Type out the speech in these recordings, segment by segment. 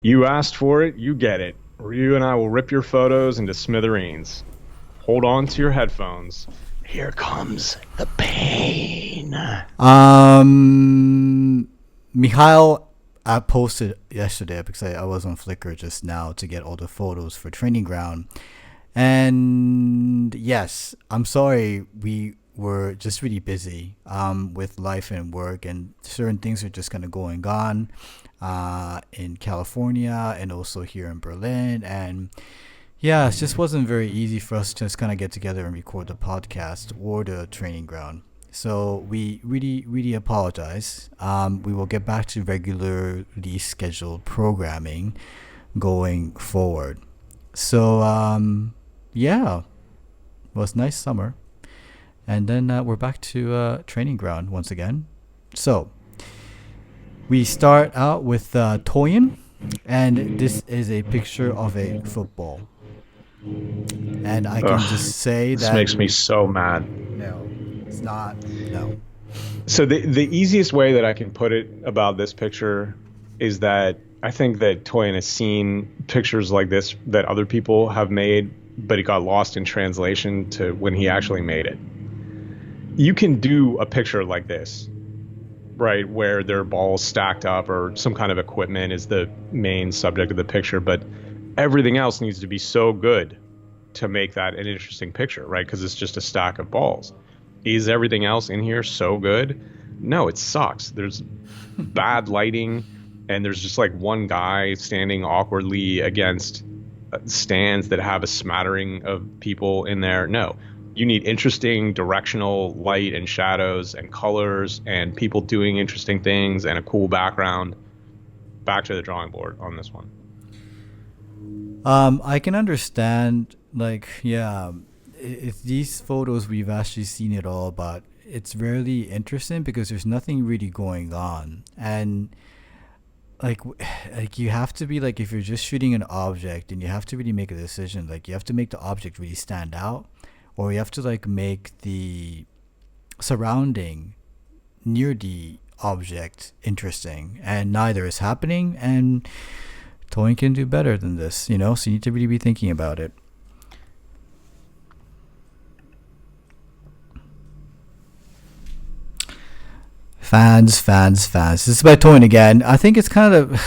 You asked for it, you get it. Ryu and I will rip your photos into smithereens. Hold on to your headphones. Here comes the pain. Um, Mikhail, I posted yesterday because I was on Flickr just now to get all the photos for Training Ground. And yes, I'm sorry we were just really busy with life and work, and certain things are just kind of going on in California and also here in Berlin. And yeah, it just wasn't very easy for us to just kind of get together and record the podcast or the Training Ground. So we really, really apologize. We will get back to regularly scheduled programming going forward. So yeah, it was nice summer, and then we're back to Training Ground once again. So we start out with Toyin, and this is a picture of a football. And I can Ugh, just say this that makes me so mad. no, it's not. No. So the easiest way that I can put it about this picture is that I think that Toyin has seen pictures like this that other people have made, but it got lost in translation to when he actually made it. You can do a picture like this, right, where there are balls stacked up or some kind of equipment is the main subject of the picture, but everything else needs to be so good to make that an interesting picture, right? Because it's just a stack of balls. Is everything else in here so good? No, it sucks. There's bad lighting, and there's just like one guy standing awkwardly against stands that have a smattering of people in there. No, you need interesting directional light and shadows and colors and people doing interesting things and a cool background. Back to the drawing board on this one. I can understand, like, yeah, it's these photos we've actually seen it all, but it's really interesting because there's nothing really going on. And like like you have to be like, if you're just shooting an object, and you have to really make a decision, like you have to make the object really stand out, or you have to like make the surrounding near the object interesting, and neither is happening. And Toyin can do better than this, so you need to really be thinking about it. Fans. This is by Toyin again. I think it's kind of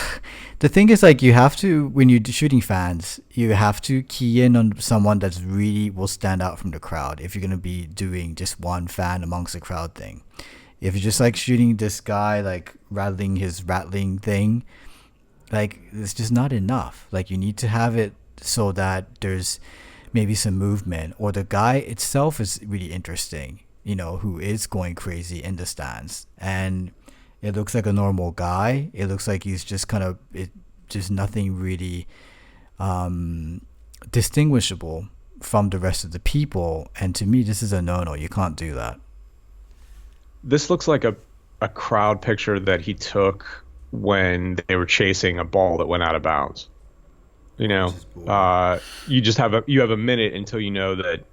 the thing is, like, you have to, when you're shooting fans, you have to key in on someone that's really will stand out from the crowd if you're gonna be doing just one fan amongst the crowd thing. If you're just like shooting this guy like rattling his rattling thing, like it's just not enough. Like you need to have it so that there's maybe some movement, or the guy itself is really interesting, who is going crazy in the stands. And it looks like a normal guy. It looks like he's just kind of just nothing really distinguishable from the rest of the people. And to me, this is a no-no. You can't do that. This looks like a crowd picture that he took when they were chasing a ball that went out of bounds. You just have a minute until you know that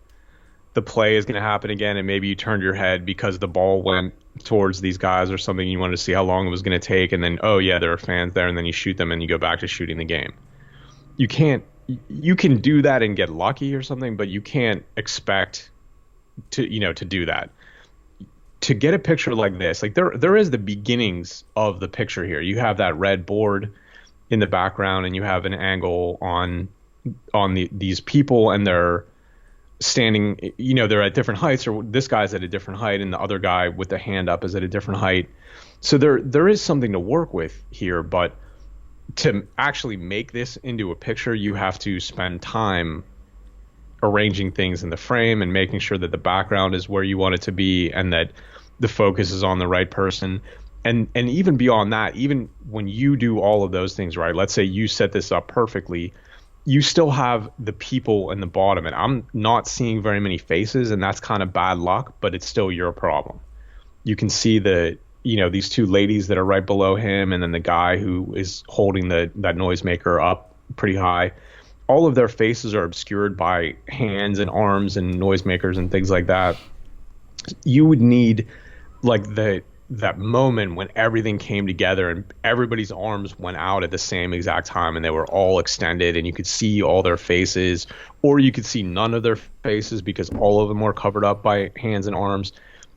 the play is going to happen again, and maybe you turned your head because the ball went towards these guys or something. You wanted to see how long it was going to take, and then, oh yeah, there are fans there, and then you shoot them and you go back to shooting the game. You can do that and get lucky or something, but you can't expect to do that. To get a picture like this, like there is the beginnings of the picture here. You have that red board in the background, and you have an angle on these people, and they're standing, they're at different heights, or this guy's at a different height and the other guy with the hand up is at a different height. So there is something to work with here, but to actually make this into a picture, you have to spend time arranging things in the frame and making sure that the background is where you want it to be and that the focus is on the right person. And even beyond that, even when you do all of those things right, let's say you set this up perfectly, you still have the people in the bottom, and I'm not seeing very many faces, and that's kind of bad luck, but it's still your problem. You can see these two ladies that are right below him, and then the guy who is holding that noisemaker up pretty high. All of their faces are obscured by hands and arms and noisemakers and things like that. You would need like that moment when everything came together and everybody's arms went out at the same exact time and they were all extended and you could see all their faces, or you could see none of their faces because all of them were covered up by hands and arms.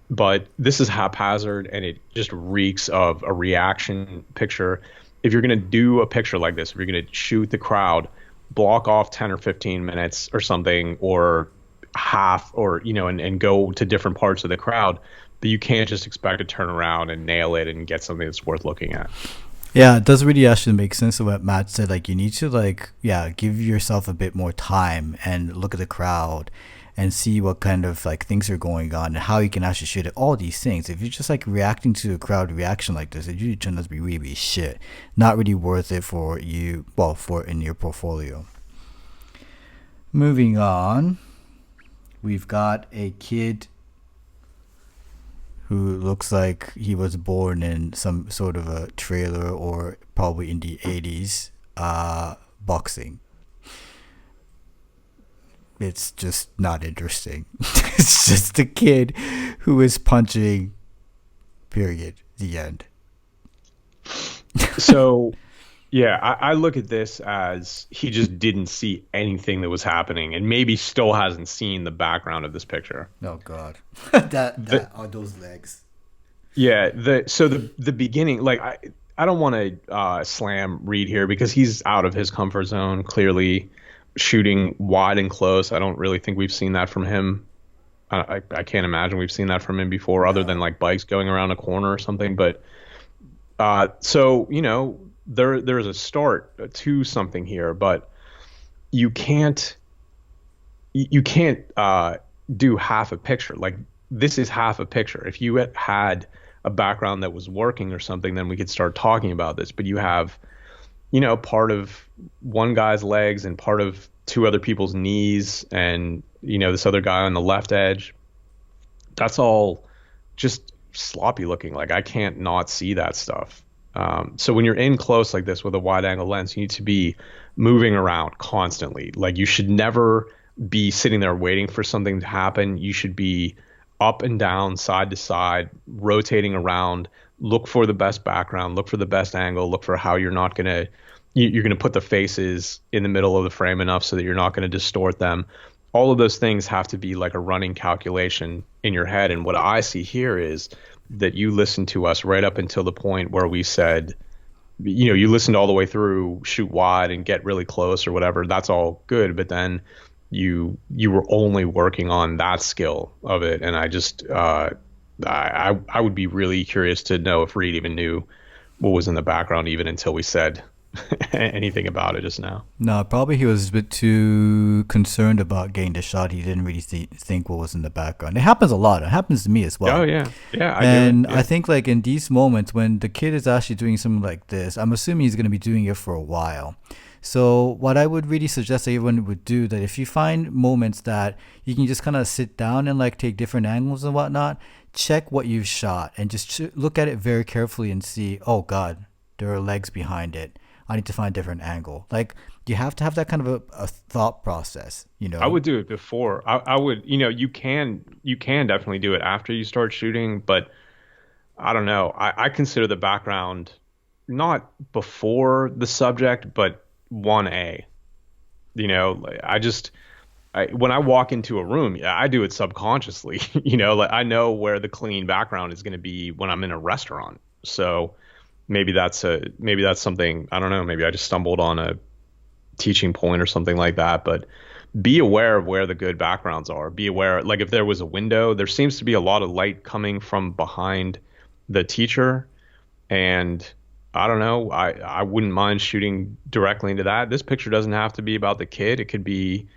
But this is haphazard and it just reeks of a reaction picture. If you're going to do a picture like this, if you're going to shoot the crowd, block off 10 or 15 minutes or something, or half, or, and go to different parts of the crowd. But you can't just expect to turn around and nail it and get something that's worth looking at. Yeah, it does really actually make sense of what Matt said. Like, you need to, like, yeah, give yourself a bit more time and look at the crowd and see what kind of like things are going on and how you can actually shoot it. All these things. If you're just like reacting to a crowd reaction like this, it usually turns out to be really, really shit. Not really worth it for you. Well, for in your portfolio. Moving on, we've got a kid who looks like he was born in some sort of a trailer or probably in the 80s, boxing. It's just not interesting. It's just a kid who is punching, period. The end. So, yeah, I look at this as he just didn't see anything that was happening and maybe still hasn't seen the background of this picture. Oh, God. that are those legs. Yeah, the beginning, like I don't want to slam Reed here because he's out of his comfort zone, clearly shooting wide and close. I don't really think we've seen that from him. I can't imagine we've seen that from him before, other than like bikes going around a corner or something. But so there's a start to something here, but you can't do half a picture. Like, this is half a picture. If you had a background that was working or something, then we could start talking about this. But you have, part of one guy's legs and part of two other people's knees and, this other guy on the left edge. That's all just sloppy looking. Like, I can't not see that stuff. So when you're in close like this with a wide angle lens, you need to be moving around constantly. Like, you should never be sitting there waiting for something to happen. You should be up and down, side to side, rotating around. Look for the best background, look for the best angle, look for how you're going to put the faces in the middle of the frame enough so that you're not going to distort them. All of those things have to be like a running calculation in your head. And what I see here is that you listened to us right up until the point where we said, you listened all the way through, shoot wide and get really close or whatever. That's all good. But then you were only working on that skill of it. And I just, I would be really curious to know if Reed even knew what was in the background, even until we said anything about it just now. No, probably he was a bit too concerned about getting the shot. He didn't really think what was in the background. It happens a lot. It happens to me as well. Oh yeah, yeah. I think like in these moments when the kid is actually doing something like this, I'm assuming he's going to be doing it for a while. So what I would really suggest that everyone would do, that if you find moments that you can just kind of sit down and like take different angles and whatnot, check what you've shot and just look at it very carefully and see, oh God, there are legs behind it. I need to find a different angle. Like, you have to have that kind of a thought process, I would do it before. I would, you can definitely do it after you start shooting, but I don't know. I consider the background not before the subject, but 1A. When I walk into a room, I do it subconsciously. Like, I know where the clean background is going to be when I'm in a restaurant. So maybe that's something, I don't know, maybe I just stumbled on a teaching point or something like that. But be aware of where the good backgrounds are. Be aware, like, if there was a window, there seems to be a lot of light coming from behind the teacher, and I don't know, I wouldn't mind shooting directly into that. This picture doesn't have to be about the kid. It could be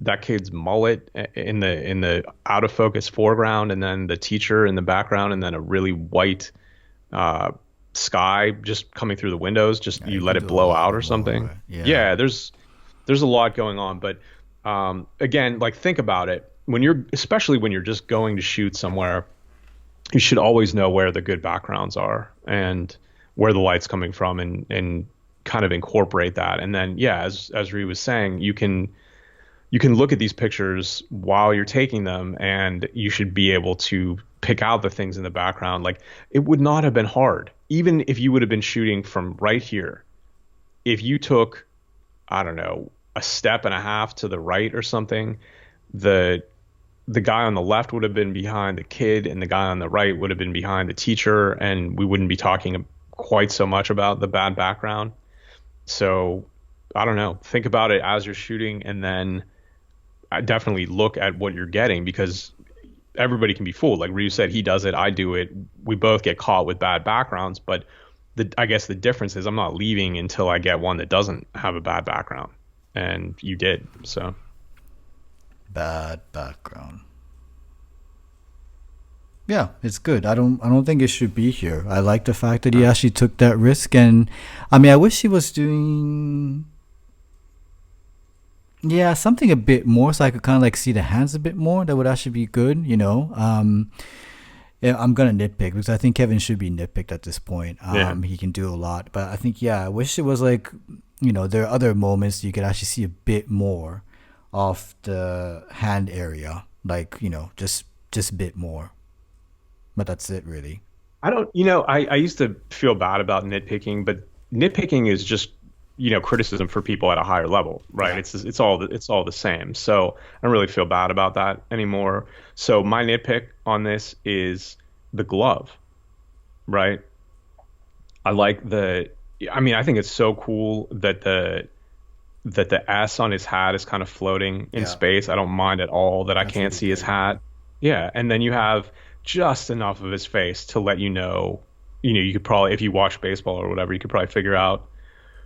that kid's mullet in the out of focus foreground, and then the teacher in the background, and then a really white sky just coming through the windows. Just you let it blow out or something. Yeah, there's a lot going on. But again, like, think about it especially when you're just going to shoot somewhere. You should always know where the good backgrounds are and where the light's coming from, and kind of incorporate that. And then, yeah, as Ree was saying, you can look at these pictures while you're taking them, and you should be able to pick out the things in the background. Like it would not have been hard, even if you would have been shooting from right here. If you took, I don't know, a step and a half to the right or something, the the guy on the left would have been behind the kid, and the guy on the right would have been behind the teacher, and we wouldn't be talking quite so much about the bad background. So I don't know. Think about it as you're shooting, and then I definitely look at what you're getting, because everybody can be fooled. Like Ryu said, he does it, I do it. We both get caught with bad backgrounds, but I guess the difference is I'm not leaving until I get one that doesn't have a bad background, and you did. So Bad background. Yeah, it's good. I don't think it should be here. I like the fact that he actually took that risk, and I mean, I wish he was doing, yeah, something a bit more, so I could kind of like see the hands a bit more. That would actually be good, you know. Yeah, I'm gonna nitpick because I think Kevin should be nitpicked at this point. yeah, He can do a lot, but I think, yeah, I wish it was like, you know, there are other moments you could actually see a bit more of the hand area, like, you know, just a bit more. But that's it, really. I don't, I used to feel bad about nitpicking, but nitpicking is just, criticism for people at a higher level, right? Yeah. It's all the same. So I don't really feel bad about that anymore. So my nitpick on this is the glove, right? I like I mean, I think it's so cool that the S on his hat is kind of floating in Yeah, space. I don't mind at all that I that's can't really see his good. hat. Yeah, and then you have just enough of his face to let you know, you could probably, if you watch baseball or whatever, you could probably figure out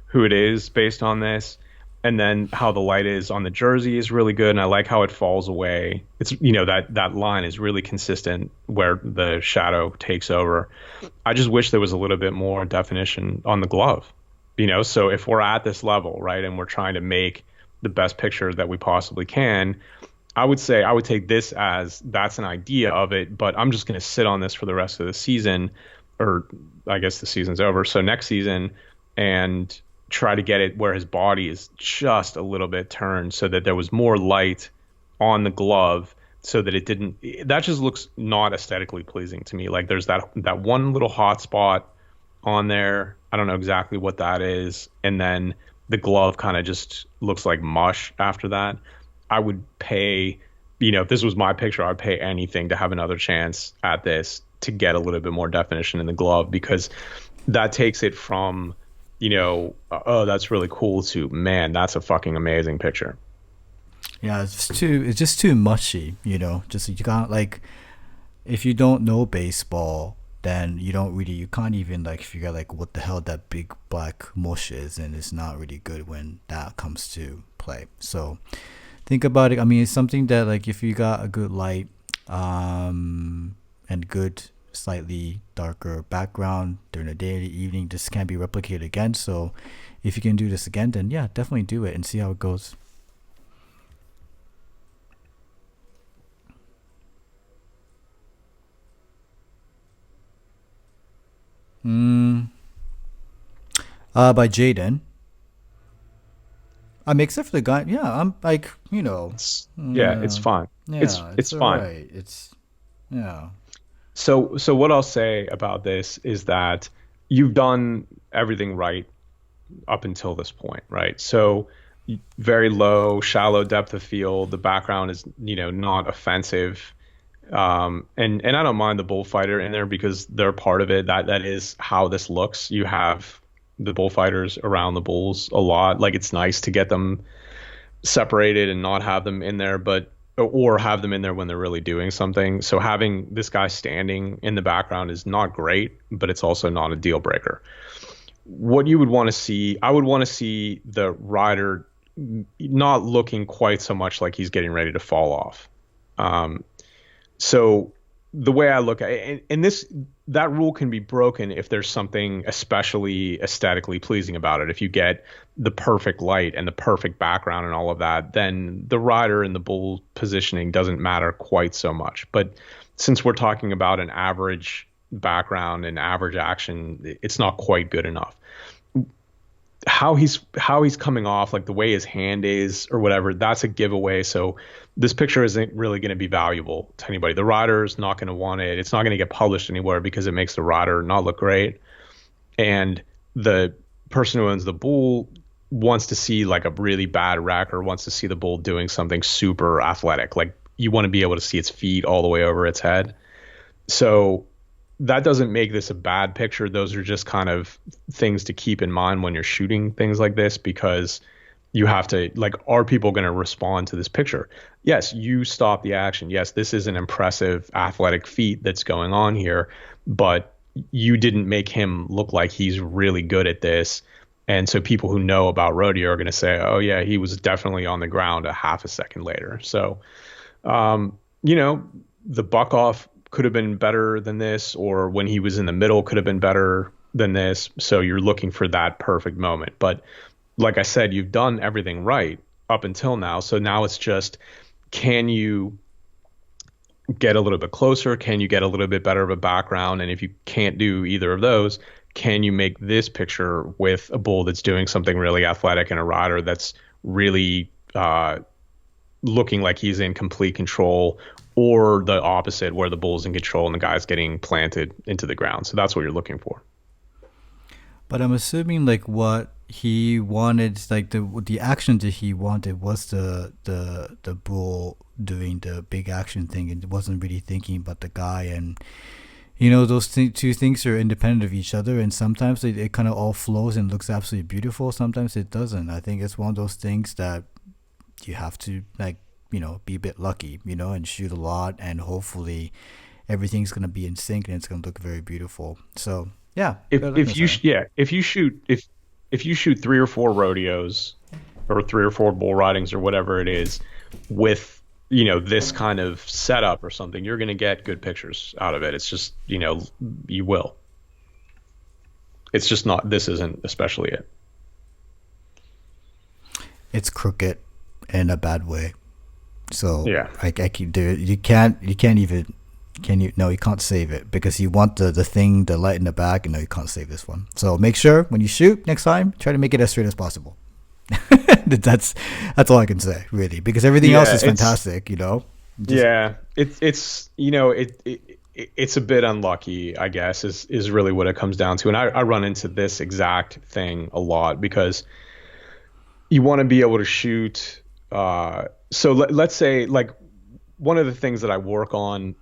who it is based on this. And then how the light is on the jersey is really good, and I like how it falls away. It's, that line is really consistent where the shadow takes over. I just wish there was a little bit more definition on the glove. So if we're at this level, right, and we're trying to make the best picture that we possibly can, I would say I would take this as that's an idea of it, but I'm just going to sit on this for the rest of the season, or I guess the season's over. So next season, and try to get it where his body is just a little bit turned so that there was more light on the glove, so that it didn't, that just looks not aesthetically pleasing to me. Like there's that one little hot spot on there. I don't know exactly what that is. And then the glove kind of just looks like mush after that. I would pay, if this was my picture, I'd pay anything to have another chance at this to get a little bit more definition in the glove, because that takes it from, oh, that's really cool, to, man, that's a fucking amazing picture. Yeah, it's just too mushy, you know. Just you can't like, if you don't know baseball, then you can't even like figure out like what the hell that big black mush is, and it's not really good when that comes to play. So think about it. I mean, it's something that like if you got a good light, and good slightly darker background during the day or the evening, this can't be replicated again. So if you can do this again, then yeah, definitely do it and see how it goes. Mm, by Jaden. I mean, except for the guy. Yeah, I'm like, Yeah, it's yeah, fine. It's yeah, it's it's all fine. right. It's yeah, So what I'll say about this is that you've done everything right up until this point, right? So very low, shallow depth of field. The background is, not offensive. And I don't mind the bullfighter in there because they're part of it. That is how this looks. You have the bullfighters around the bulls a lot. Like it's nice to get them separated and not have them in there, but or have them in there when they're really doing something. So having this guy standing in the background is not great, but it's also not a deal breaker. What you would want to see, I would want to see the rider not looking quite so much like he's getting ready to fall off. Um, so the way I look at it, and this, that rule can be broken if there's something especially aesthetically pleasing about it. If you get the perfect light and the perfect background and all of that, then the rider and the bull positioning doesn't matter quite so much. But since we're talking about an average background and average action, it's not quite good enough. how he's coming off, like the way his hand is or whatever, that's a giveaway. So this picture isn't really going to be valuable to anybody. The rider's not going to want it. It's not going to get published anywhere because it makes the rider not look great. And the person who owns the bull wants to see like a really bad wreck, or wants to see the bull doing something super athletic. Like you want to be able to see its feet all the way over its head. So that doesn't make this a bad picture. Those are just kind of things to keep in mind when you're shooting things like this, because you have to, like, are people going to respond to this picture? Yes, you stop the action. Yes, this is an impressive athletic feat that's going on here, but you didn't make him look like he's really good at this. And so people who know about rodeo are going to say, oh yeah, he was definitely on the ground a half a second later. So, you know, the buck off could have been better than this, or when he was in the middle could have been better than this. So you're looking for that perfect moment. But like I said, you've done everything right up until now. So now it's just, can you get a little bit closer? Can you get a little bit better of a background? And if you can't do either of those, can you make this picture with a bull that's doing something really athletic and a rider that's really looking like he's in complete control, or the opposite where the bull's in control and the guy's getting planted into the ground? So that's what you're looking for. But I'm assuming like what he wanted, like the action that he wanted was the bull doing the big action thing, and wasn't really thinking about the guy. And you know, those two things are independent of each other, and sometimes it kind of all flows and looks absolutely beautiful. Sometimes it doesn't. I think it's one of those things that you have to, like, you know, be a bit lucky, you know, and shoot a lot, and hopefully everything's gonna be in sync and it's gonna look very beautiful. So yeah, If you shoot 3 or 4 rodeos or 3 or 4 bull ridings or whatever it is with, you know, this kind of setup or something, you're going to get good pictures out of it. It's just, you know, you will. It's just not, this isn't especially it. it's crooked in a bad way. So Yeah. I keep do it. You can't even, can you? No, you can't save it because you want the thing, the light in the back, and no, you can't save this one. So make sure when you shoot next time, try to make it as straight as possible. that's all I can say, really, because everything else is fantastic. You know. Yeah, it's you know, it's a bit unlucky, I guess, is really what it comes down to. And I run into this exact thing a lot, because you want to be able to shoot. So let's say, like, one of the things that I work on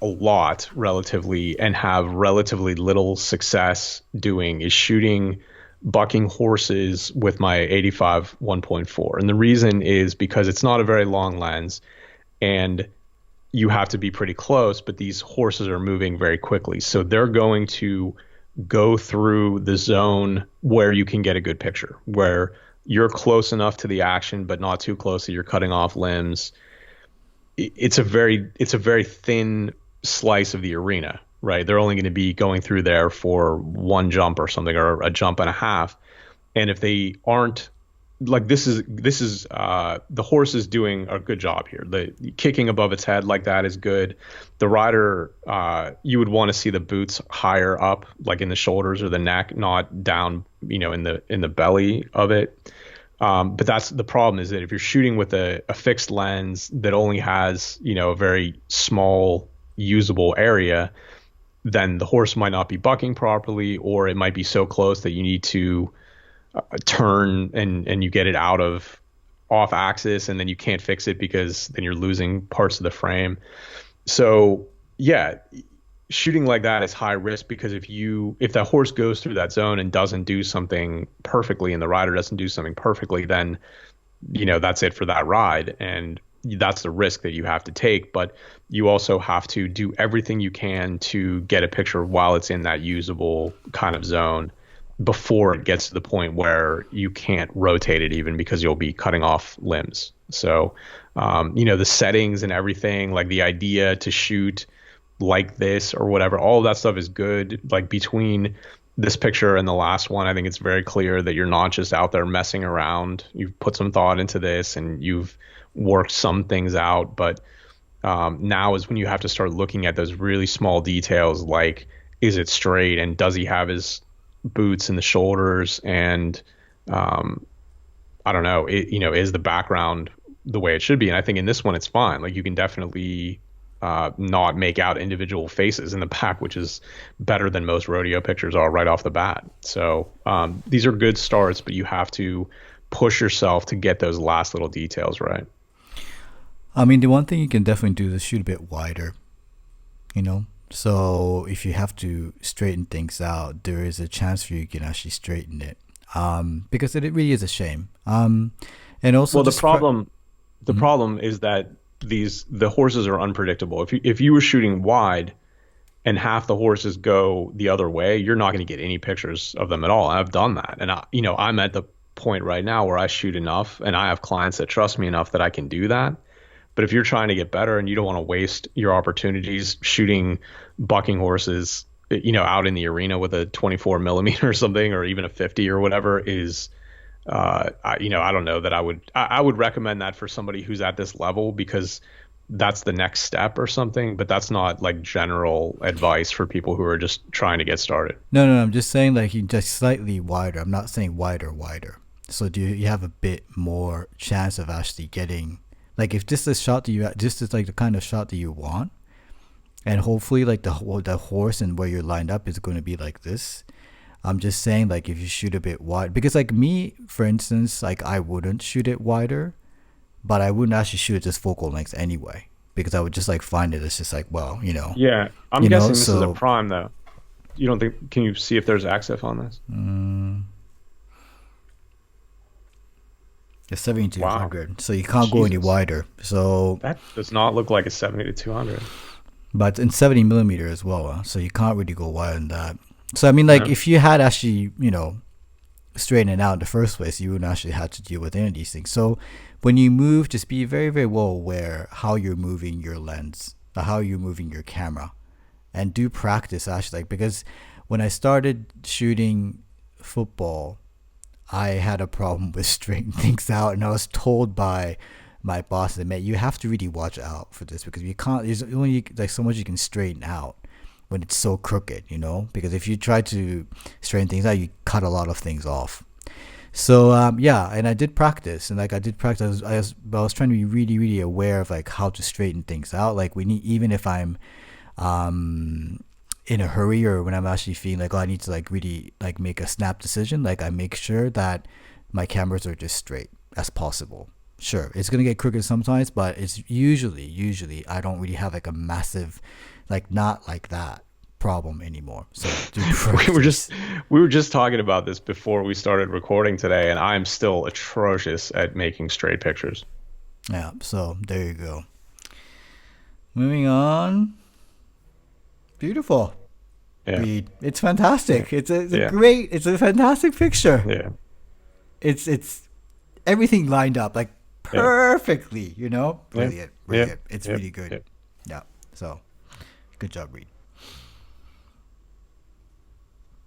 a lot relatively and have relatively little success doing is shooting bucking horses with my 85 1.4. And the reason is because it's not a very long lens, and you have to be pretty close, but these horses are moving very quickly. So they're going to go through the zone where you can get a good picture, where you're close enough to the action, but not too close that you're cutting off limbs. It's a very thin slice of the arena, right? They're only going to be going through there for one jump or something, or a jump and a half. And if they aren't, like, this is the horse is doing a good job here. The kicking above its head like that is good. The rider, you would want to see the boots higher up, like in the shoulders or the neck, not down, you know, in the belly of it. But that's the problem, is that if you're shooting with a fixed lens that only has, you know, a very small usable area, then the horse might not be bucking properly, or it might be so close that you need to turn and you get it out of off axis, and then you can't fix it because then you're losing parts of the frame. So yeah, shooting like that is high risk, because if that horse goes through that zone and doesn't do something perfectly, and the rider doesn't do something perfectly, then, you know, that's it for that ride, and that's the risk that you have to take. But you also have to do everything you can to get a picture while it's in that usable kind of zone, before it gets to the point where you can't rotate it, even because you'll be cutting off limbs. So, you know, the settings and everything, like the idea to shoot like this or whatever, all of that stuff is good. Like, between this picture and the last one, I think it's very clear that you're not just out there messing around. You've put some thought into this and you've worked some things out. But now is when you have to start looking at those really small details, like, is it straight, and does he have his boots in the shoulders, and um, I don't know, is the background the way it should be? And I think in this one it's fine. Like you can definitely not make out individual faces in the back, which is better than most rodeo pictures are right off the bat. So these are good starts, but you have to push yourself to get those last little details right. I mean, the one thing you can definitely do is shoot a bit wider, you know? So if you have to straighten things out, there is a chance for you can actually straighten it. Because it really is a shame. And also Well, the just problem the Mhm. problem is that the horses are unpredictable. If you were shooting wide and half the horses go the other way, you're not going to get any pictures of them at all. And I've done that. And I'm at the point right now where I shoot enough and I have clients that trust me enough that I can do that. But if you're trying to get better and you don't want to waste your opportunities shooting bucking horses, out in the arena with a 24 millimeter or something, or even a 50 or whatever, is I don't know that I would recommend that for somebody who's at this level, because that's the next step or something, but that's not like general advice for people who are just trying to get started. No, no, no, I'm just saying like you just slightly wider. I'm not saying wider, wider. So do you have a bit more chance of actually getting like if this is shot that this is like the kind of shot that you want, and hopefully like the horse and where you're lined up is going to be like this. I'm just saying like if you shoot a bit wide, because like me, for instance, like I wouldn't shoot it wider, but I wouldn't actually shoot it just focal length anyway, because I would just like find it. It's just like, well, Yeah, I'm guessing this is a so prime though. You don't think? Can you see if there's XF on this? it's Wow, 7200, so you can't go any Jesus, wider. So, that does not look like a 70 to 200. but in 70 millimeter as well, so you can't really go wider than that. So I mean, like Yeah. if you had actually, straighten it out in the first place, you wouldn't actually have to deal with any of these things. So when you move, just be very, very well aware how you're moving your lens, how you're moving your camera, and do practice actually. Like because when I started shooting football, I had a problem with straightening things out, and I was told by my boss that, man, you have to really watch out for this because you can't. There's only like so much you can straighten out when it's so crooked, because if you try to straighten things out, you cut a lot of things off. So yeah, and I did practice, and like I did practice. I was trying to be really, really aware of like how to straighten things out. Like we need, even if I'm in a hurry or when I'm actually feeling like, oh, I need to like really like make a snap decision, like I make sure that my cameras are just straight as possible. Sure, it's gonna get crooked sometimes, but it's usually I don't really have like a massive, like not like that problem anymore. So do We were just practice. we were just talking about this before we started recording today, and I'm still atrocious at making straight pictures. Yeah, so there you go. Moving on. Beautiful. Yeah, Reed. It's fantastic. yeah, It's a fantastic picture. yeah, It's everything lined up like yeah, perfectly, yeah, Brilliant, yeah, brilliant. It's yeah, really good. yeah. Yeah. So good job, Reed.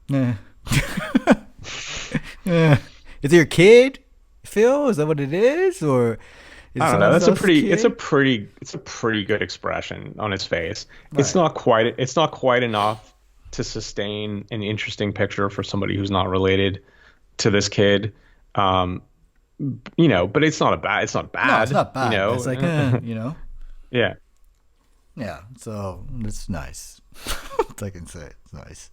Yeah. Yeah. Is it your kid, Phil? Is that what it is? Or is it I don't know. someone That's a else's pretty. kid? It's a pretty good expression on his face. It's Right. not quite. It's not quite enough to sustain an interesting picture for somebody who's not related to this kid. Um, but it's not a bad. It's not No, it's bad. not bad, but it's like, Yeah. yeah. So it's nice. That's all I can say. It's nice.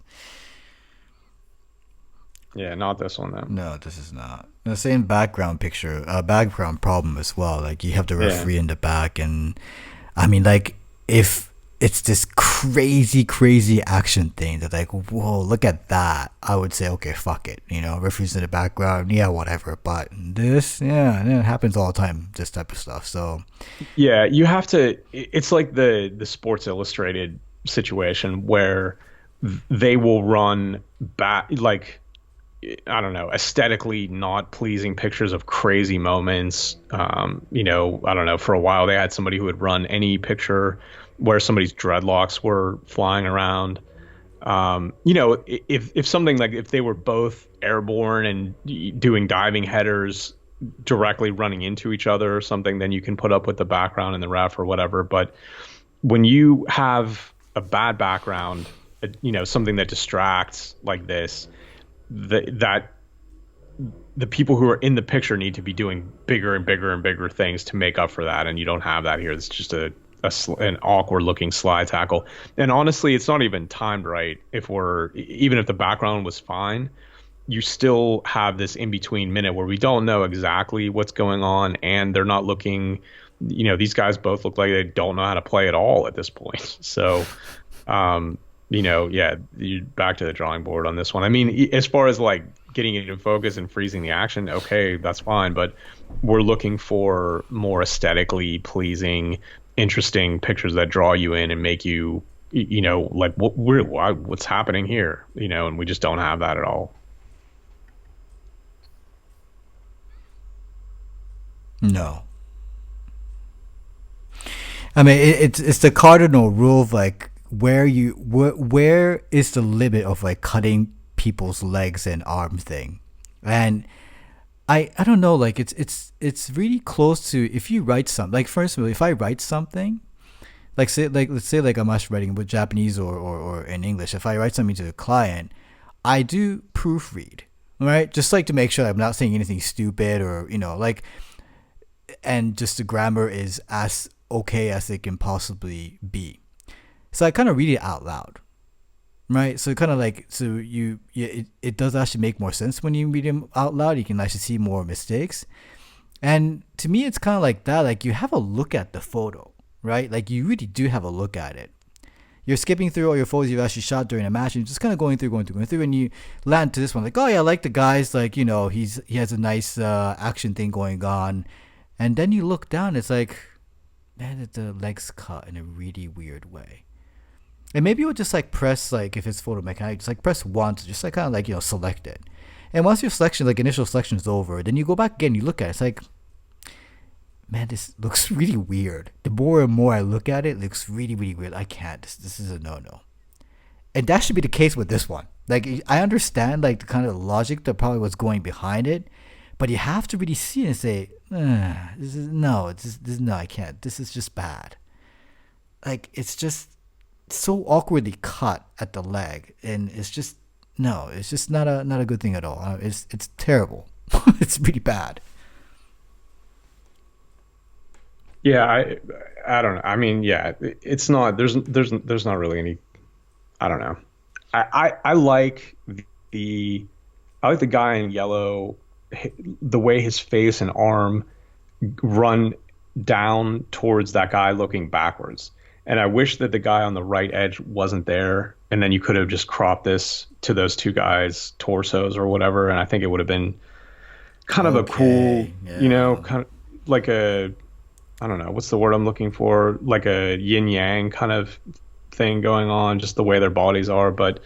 Yeah. Not this one though. No, this is not. The same background picture, background problem as well. Like you have the Yeah. referee in the back, and I mean, like if it's this crazy, crazy action thing that like, whoa, look at that. I would say, okay, fuck it. Referee's in the background, yeah, whatever. But this, yeah, and it happens all the time. This type of stuff. So Yeah. You have to. It's like the Sports Illustrated situation where they will run back like I don't know, aesthetically not pleasing pictures of crazy moments. I don't know, for a while they had somebody who would run any picture where somebody's dreadlocks were flying around. If something like if they were both airborne and doing diving headers directly running into each other or something, then you can put up with the background and the ref or whatever. But when you have a bad background, something that distracts like this, that the people who are in the picture need to be doing bigger and bigger and bigger things to make up for that, and you don't have that here. It's just an awkward looking slide tackle, and honestly, it's not even timed right. Even if the background was fine, you still have this in between minute where we don't know exactly what's going on, and they're not looking. These guys both look like they don't know how to play at all at this point. So, yeah, you're back to the drawing board on this one. I mean, as far as like getting it in focus and freezing the action, okay, that's fine. But we're looking for more aesthetically pleasing, interesting pictures that draw you in and make you, like what's happening here, and we just don't have that at all. No. I mean, it's the cardinal rule of like where is the limit of like cutting people's legs and arm thing, and I don't know, like it's really close to, if you write something, like for instance, if I write something, like say, like let's say like I'm actually writing with Japanese or in English, if I write something to the client, I do proofread, right, just like to make sure I'm not saying anything stupid or like, and just the grammar is as okay as it can possibly be. So I kind of read it out loud, right? So kind of like, so it does actually make more sense when you read them out loud. You can actually see more mistakes. And to me, it's kind of like that. Like you have a look at the photo, right? Like you really do have a look at it. You're skipping through all your photos you've actually shot during a match, and just kind of going through, and you land to this one. Like, oh yeah, I like the guys. Like, he has a nice action thing going on. And then you look down, it's like, man, the legs cut in a really weird way. And maybe you'll just like press, like if it's photo mechanic, just like press once, just like kind of like, select it. And once your selection, like initial selection is over, then you go back again, you look at it, it's like, man, this looks really weird. The more and more I look at it, it looks really, really weird. I can't, this is a no-no. And that should be the case with this one. Like, I understand like the kind of logic that probably was going behind it, but you have to really see it and say, no, I can't. This is just bad. Like, it's just so awkwardly cut at the leg, and it's just not a good thing at all. It's terrible. It's really bad. Yeah, I don't know. I mean, yeah, it's not. There's not really any. I don't know. I like the I like the guy in yellow, the way his face and arm run down towards that guy looking backwards. And I wish that the guy on the right edge wasn't there, and then you could have just cropped this to those two guys' torsos or whatever, and I think it would have been kind of a cool, yeah. kind of like I don't know, what's the word I'm looking for? Like a yin yang kind of thing going on, just the way their bodies are. But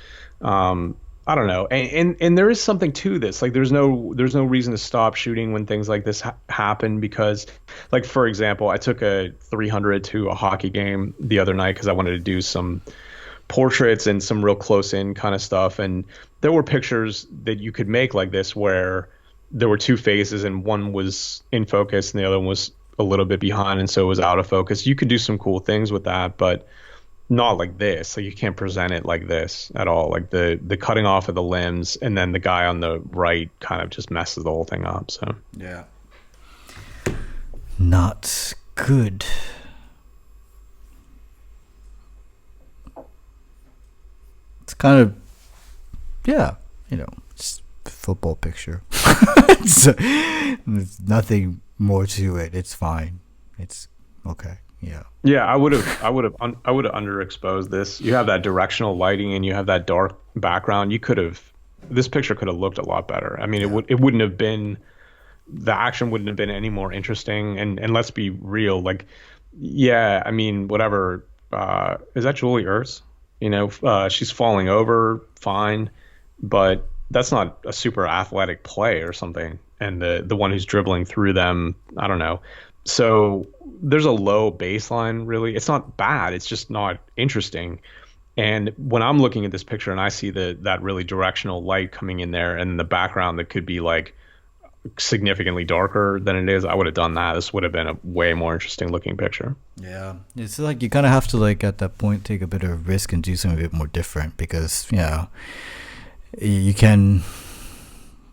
I don't know, and there is something to this. Like there's no reason to stop shooting when things like this happen, because, like for example, I took a 300 to a hockey game the other night because I wanted to do some portraits and some real close in kind of stuff, and there were pictures that you could make like this where there were two faces and one was in focus and the other one was a little bit behind, and so it was out of focus. You could do some cool things with that, but not like this. Like you can't present it like this at all. Like the cutting off of the limbs, and then the guy on the right kind of just messes the whole thing up. So yeah, not good. It's kind of, yeah, it's a football picture. There's nothing more to it. It's fine. It's okay. Yeah. yeah, I would have underexposed this. You have that directional lighting and you have that dark background. This picture could have looked a lot better. I mean, it wouldn't have been, the action wouldn't have been any more interesting. And let's be real, like, yeah, I mean, whatever. Is that Julie Ertz? She's falling over, fine, but that's not a super athletic play or something. And the one who's dribbling through them, I don't know. So there's a low baseline, really. It's not bad. It's just not interesting. And when I'm looking at this picture and I see that really directional light coming in there and the background that could be like significantly darker than it is, I would have done that. This would have been a way more interesting looking picture. Yeah. It's like you kind of have to, like, at that point, take a bit of risk and do something a bit more different because, you can,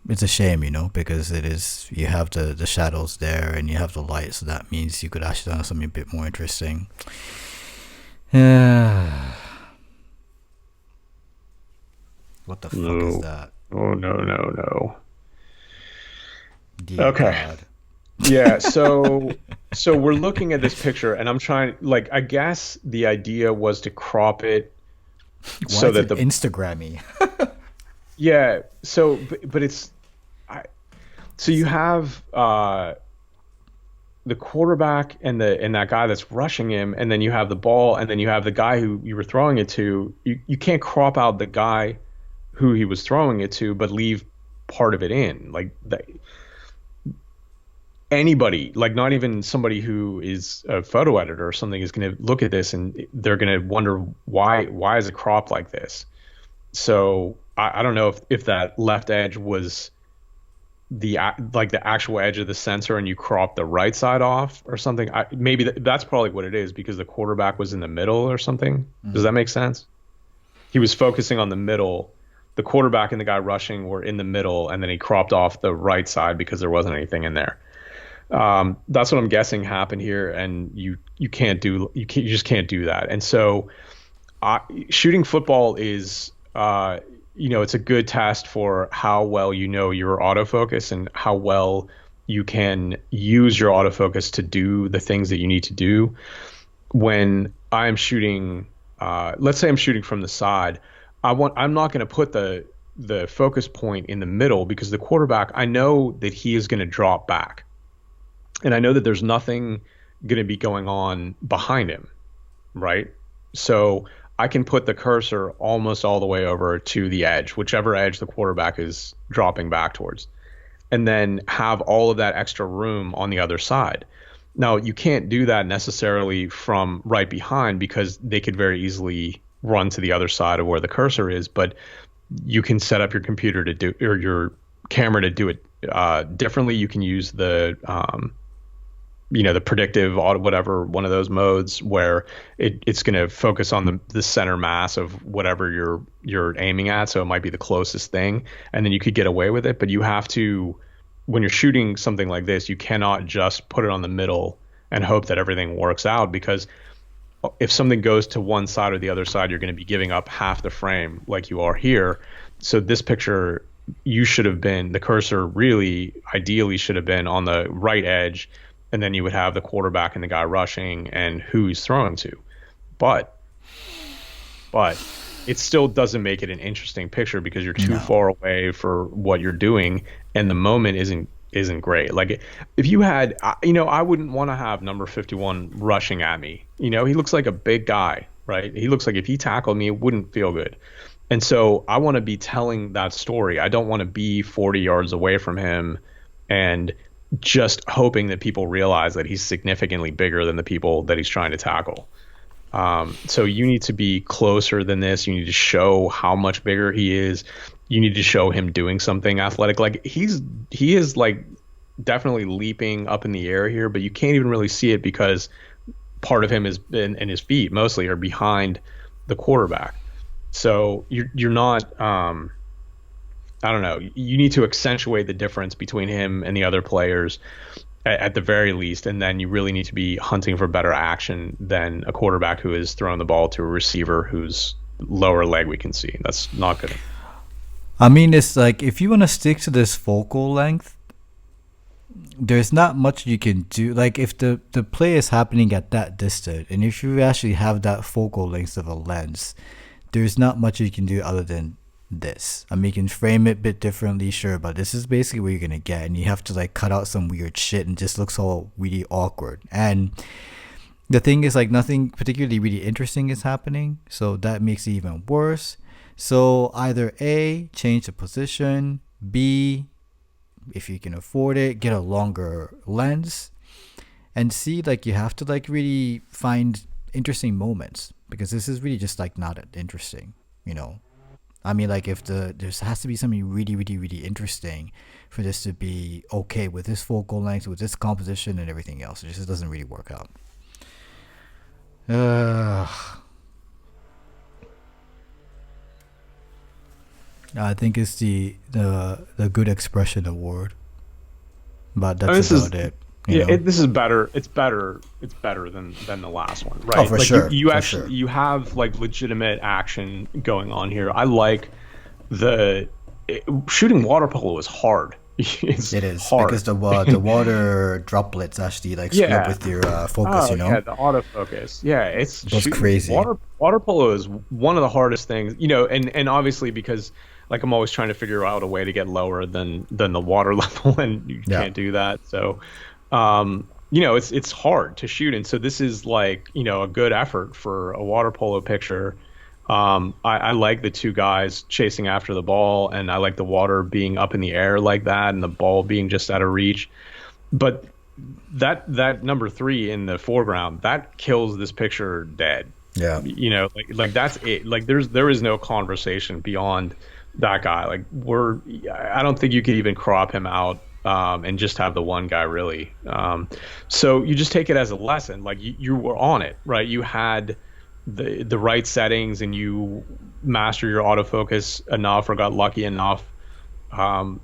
it's a shame, because it is, you have the shadows there and you have the light, so that means you could actually do something a bit more interesting. Yeah. What the fuck is No. that? Oh no no no. Dear Okay. God. Yeah, so we're looking at this picture and I'm trying, like, I guess the idea was to crop it Why so is that it the Instagrammy? yeah, so but it's I so you have the quarterback and that guy that's rushing him, and then you have the ball, and then you have the guy who you were throwing it to. You can't crop out the guy who he was throwing it to, but leave part of it in. Like anybody, like not even somebody who is a photo editor or something, is going to look at this and they're going to wonder why is it cropped like this. So I don't know if that left edge was like the actual edge of the sensor and you crop the right side off or something. Maybe that's probably what it is, because the quarterback was in the middle or something. Does that make sense? He was focusing on the middle. The quarterback and the guy rushing were in the middle, and then he cropped off the right side because there wasn't anything in there. That's what I'm guessing happened here, and you just can't do that. And so shooting football is it's a good test for how well your autofocus and how well you can use your autofocus to do the things that you need to do. When I'm shooting, let's say I'm shooting from the side, I'm not going to put the focus point in the middle, because the quarterback, I know that he is going to drop back, and I know that there's nothing going to be going on behind him, right? So I can put the cursor almost all the way over to the edge, whichever edge the quarterback is dropping back towards, and then have all of that extra room on the other side. Now, you can't do that necessarily from right behind, because they could very easily run to the other side of where the cursor is, but you can set up your computer to do, or your camera to do it differently. You can use the predictive auto, whatever, one of those modes where it's going to focus on the center mass of whatever you're aiming at. So it might be the closest thing, and then you could get away with it. But you have to, when you're shooting something like this, you cannot just put it on the middle and hope that everything works out, because if something goes to one side or the other side, you're going to be giving up half the frame like you are here. So this picture, the cursor really ideally should have been on the right edge, and then you would have the quarterback and the guy rushing and who he's throwing to. But it still doesn't make it an interesting picture, because you're too far away for what you're doing, and the moment isn't great. Like, if you had, I wouldn't want to have number 51 rushing at me. He looks like a big guy, right? He looks like if he tackled me, it wouldn't feel good. And so I want to be telling that story. I don't want to be 40 yards away from him and just hoping that people realize that he's significantly bigger than the people that he's trying to tackle. So you need to be closer than this. You need to show how much bigger he is. You need to show him doing something athletic. Like, he is like definitely leaping up in the air here, but you can't even really see it, because part of him is in his feet mostly are behind the quarterback. So you're not, I don't know. You need to accentuate the difference between him and the other players at the very least, and then you really need to be hunting for better action than a quarterback who is throwing the ball to a receiver whose lower leg we can see. That's not good. I mean, it's like, if you want to stick to this focal length, there's not much you can do. Like, if the play is happening at that distance, and if you actually have that focal length of a lens, there's not much you can do other than this. I mean, you can frame it a bit differently, sure, but this is basically what you're gonna get, and you have to like cut out some weird shit, and it just looks all really awkward. And the thing is, like, nothing particularly really interesting is happening, so that makes it even worse. So either A, change the position, B, if you can afford it, get a longer lens, and C, like, you have to like really find interesting moments, because this is really just like not interesting. I mean, like, if there has to be something really, really, really interesting for this to be okay with this focal length, with this composition and everything else. It just doesn't really work out. I think it's the good expression award, but And that's this is about it. You yeah, know. this is better. It's better. It's better than the last one, Oh, right? for Like you sure, you for actually sure. you have like legitimate action going on here. I like the shooting water polo is hard. It's It is because hard. the water droplets actually like screw up Yeah. with your focus. Oh You know, yeah, the autofocus. Yeah, it's it goes shooting crazy. water polo is one of the hardest things, and obviously because like I'm always trying to figure out a way to get lower than the water level, and you Yeah, can't do that. So, it's hard to shoot, and so this is like a good effort for a water polo picture. I like the two guys chasing after the ball, and I like the water being up in the air like that, and the ball being just out of reach. But that number three in the foreground that kills this picture dead. yeah. Like that's it. Like there is no conversation beyond that guy. Like I don't think you could even crop him out and just have the one guy really. So you just take it as a lesson. Like you were on it, right? You had the right settings and you master your autofocus enough or got lucky enough um,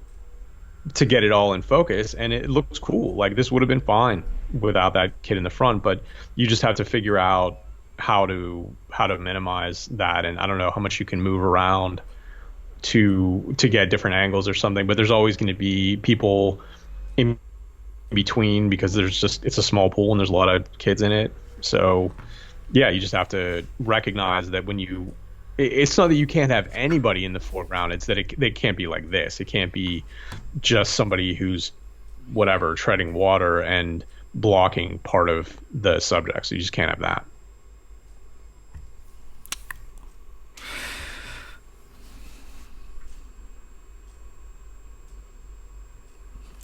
to get it all in focus, and it looks cool. Like this would have been fine without that kid in the front, but you just have to figure out how to minimize that. And I don't know how much you can move around to get different angles or something, but there's always going to be people in between because it's a small pool and there's a lot of kids in it. So yeah, you just have to recognize that when it's not that you can't have anybody in the foreground. It's that they can't be like this. It can't be just somebody who's whatever treading water and blocking part of the subject. So you just can't have that.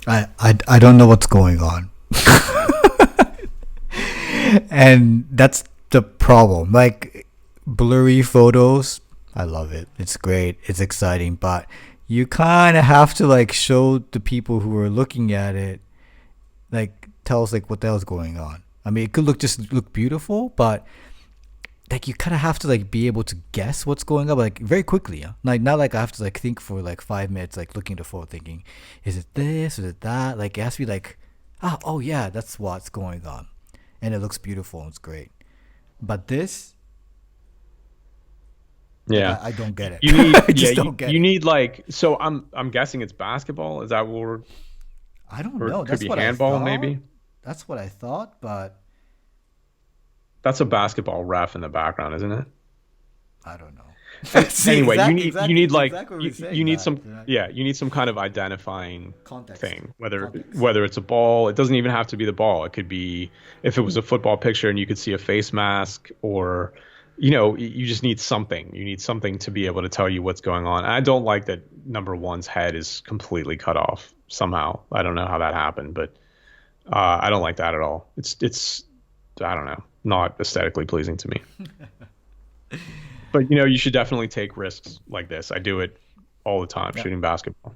I don't know what's going on, and that's the problem. Like blurry photos, I love it. It's great. It's exciting, but you kind of have to like show the people who are looking at it, like tell us like what the hell's going on. I mean, it could look beautiful, but like you kind of have to like be able to guess what's going on like very quickly. Yeah? Like not like I have to like think for like 5 minutes, like looking at the photo, thinking, is it this, is it that? Like it has to be like, oh yeah, that's what's going on, and it looks beautiful and it's great. But this, like Yeah. I don't get it. You need I yeah, just don't get you it. need like so I'm guessing it's basketball. Is that what I don't or know. it could That's be what I handball thought. maybe? That's what I thought, but That's a basketball ref in the background, isn't it? I don't know. And See, anyway, you exactly, need like exactly what we're you saying. need That some yeah, you need some kind of identifying context, thing. Whether context. whether it's a ball, it doesn't even have to be the ball. It could be if it was a football picture and you could see a face mask or you just need something. You need something to be able to tell you what's going on. I don't like that number one's head is completely cut off somehow. I don't know how that happened, but I don't like that at all. It's I don't know, not aesthetically pleasing to me. But you should definitely take risks like this. I do it all the time Yeah. shooting basketball.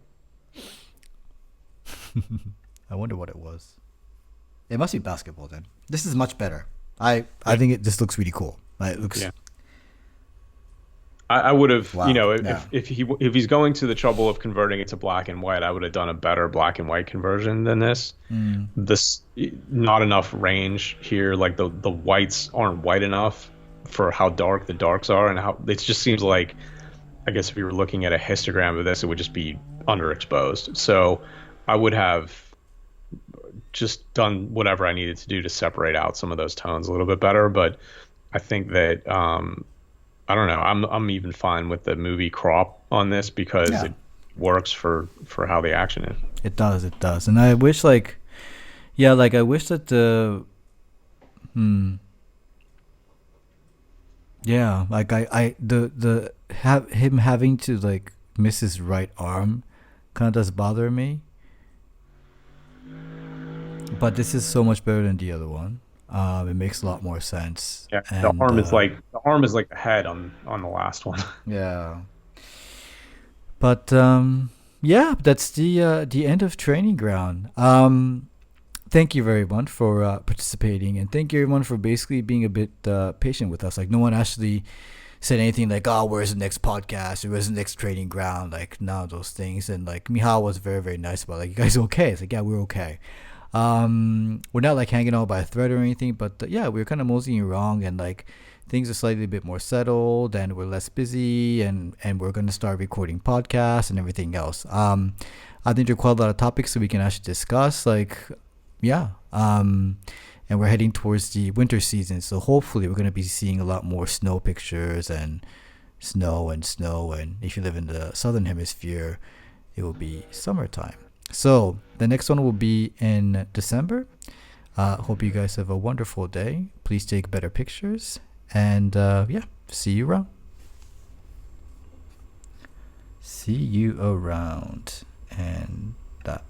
I wonder what it was. It must be basketball then. This is much better. I Yeah. think this looks really cool. Like, it looks Yeah. I would have, wow. Yeah. if he's going to the trouble of converting it to black and white, I would have done a better black and white conversion than this. Mm. This not enough range here. Like the whites aren't white enough for how dark the darks are, and how it just seems like, I guess if you were looking at a histogram of this, it would just be underexposed. So I would have just done whatever I needed to do to separate out some of those tones a little bit better. But I think that I don't know. I'm even fine with the movie crop on this because Yeah. it works for how the action is. It does. It does. And I wish like, yeah, like I wish that the, yeah, like the have him having to like miss his right arm, kind of does bother me. But this is so much better than the other one. It makes a lot more sense. Yeah, And the arm is like the head on the last one. yeah. But yeah, that's the end of Training Ground. Thank you very much for participating, and thank you everyone for basically being a bit patient with us. Like no one actually said anything like, "Oh, where's the next podcast? Or where's the next training ground?" Like none of those things. And like Mihal was very very nice about, like, "You guys okay?" It's like, "Yeah, we're okay." We're not like hanging out by a thread or anything, but yeah, we're kind of moseying around, and like things are slightly a bit more settled, and we're less busy, and we're gonna start recording podcasts and everything else. I think there are quite a lot of topics that we can actually discuss. Like, yeah. And we're heading towards the winter season, so hopefully we're gonna be seeing a lot more snow pictures and snow. And if you live in the southern hemisphere, it will be summertime. So the next one will be in December. Hope you guys have a wonderful day. Please take better pictures. And yeah, see you around. See you around. And that.